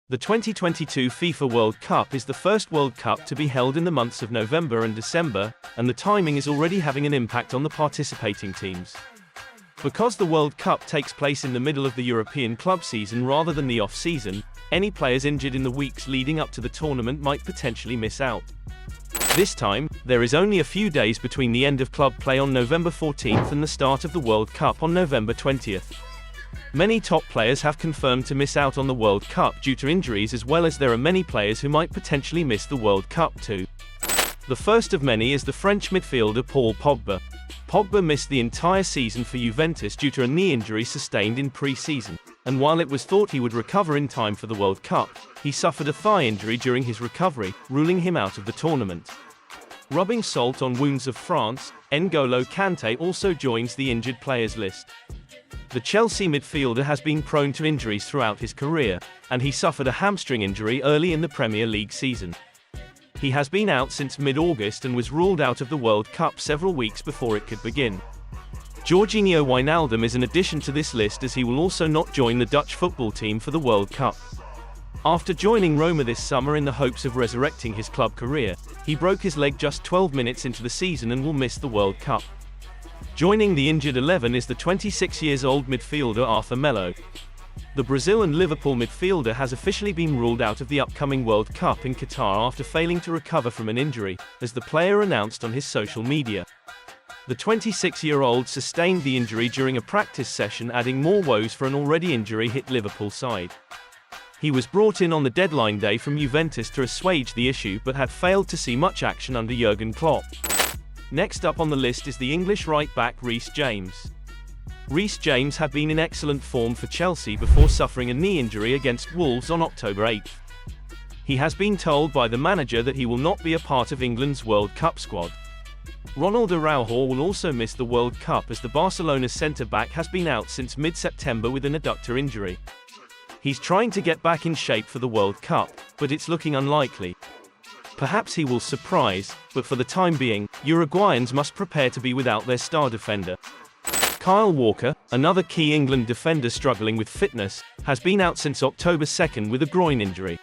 The 2022 FIFA World Cup is the first World Cup to be held in the months of November and December, and the timing is already having an impact on the participating teams. Because the World Cup takes place in the middle of the European club season rather than the off-season, any players injured in the weeks leading up to the tournament might potentially miss out. This time, there is only a few days between the end of club play on November 14th and the start of the World Cup on November 20th. Many top players have confirmed to miss out on the World Cup due to injuries, as well as there are many players who might potentially miss the World Cup too. The first of many is the French midfielder Paul Pogba. Pogba missed the entire season for Juventus due to a knee injury sustained in pre-season, and while it was thought he would recover in time for the World Cup, he suffered a thigh injury during his recovery, ruling him out of the tournament. Rubbing salt on wounds of France, N'Golo Kante also joins the injured players list. The Chelsea midfielder has been prone to injuries throughout his career, and he suffered a hamstring injury early in the Premier League season. He has been out since mid-August and was ruled out of the World Cup several weeks before it could begin. Georginio Wijnaldum is an addition to this list, as he will also not join the Dutch football team for the World Cup. After joining Roma this summer in the hopes of resurrecting his club career, he broke his leg just 12 minutes into the season and will miss the World Cup. Joining the injured 11 is the 26-year-old midfielder Arthur Melo. The Brazil and Liverpool midfielder has officially been ruled out of the upcoming World Cup in Qatar after failing to recover from an injury, as the player announced on his social media. The 26-year-old sustained the injury during a practice session, adding more woes for an already injury-hit Liverpool side. He was brought in on the deadline day from Juventus to assuage the issue, but had failed to see much action under Jurgen Klopp. Next up on the list is the English right-back Reece James. Reece James had been in excellent form for Chelsea before suffering a knee injury against Wolves on October 8th. He has been told by the manager that he will not be a part of England's World Cup squad. Ronald Araujo will also miss the World Cup, as the Barcelona centre-back has been out since mid-September with an adductor injury. He's trying to get back in shape for the World Cup, but it's looking unlikely. Perhaps he will surprise, but for the time being, Uruguayans must prepare to be without their star defender. Kyle Walker, another key England defender struggling with fitness, has been out since October 2nd with a groin injury.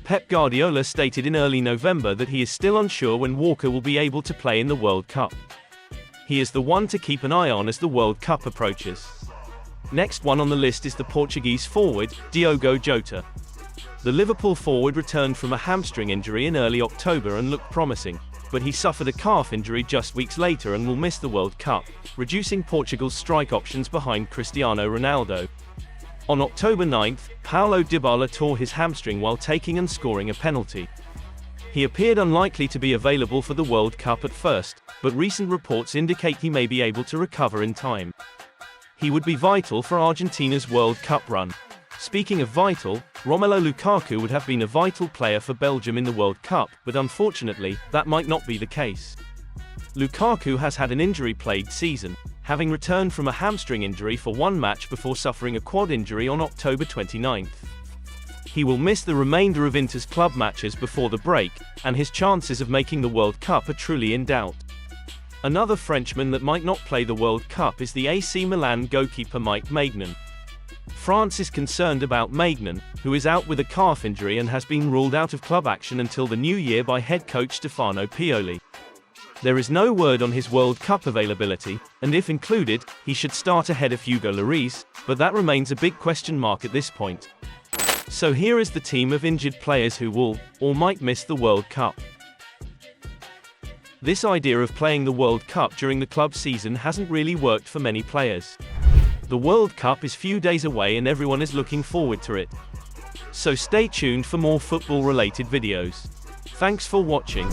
Pep Guardiola stated in early November that he is still unsure when Walker will be able to play in the World Cup. He is the one to keep an eye on as the World Cup approaches. Next one on the list is the Portuguese forward, Diogo Jota. The Liverpool forward returned from a hamstring injury in early October and looked promising, but he suffered a calf injury just weeks later and will miss the World Cup, reducing Portugal's strike options behind Cristiano Ronaldo. On October 9th, Paulo Dybala tore his hamstring while taking and scoring a penalty. He appeared unlikely to be available for the World Cup at first, but recent reports indicate he may be able to recover in time. He would be vital for Argentina's World Cup run. Speaking of vital, Romelu Lukaku would have been a vital player for Belgium in the World Cup, but unfortunately, that might not be the case. Lukaku has had an injury-plagued season, having returned from a hamstring injury for one match before suffering a quad injury on October 29th. He will miss the remainder of Inter's club matches before the break, and his chances of making the World Cup are truly in doubt. Another Frenchman that might not play the World Cup is the AC Milan goalkeeper Mike Maignan. France is concerned about Maignan, who is out with a calf injury and has been ruled out of club action until the new year by head coach Stefano Pioli. There is no word on his World Cup availability, and if included, he should start ahead of Hugo Lloris, but that remains a big question mark at this point. So here is the team of injured players who will, or might miss the World Cup. This idea of playing the World Cup during the club season hasn't really worked for many players. The World Cup is few days away and everyone is looking forward to it. So stay tuned for more football-related videos. Thanks for watching.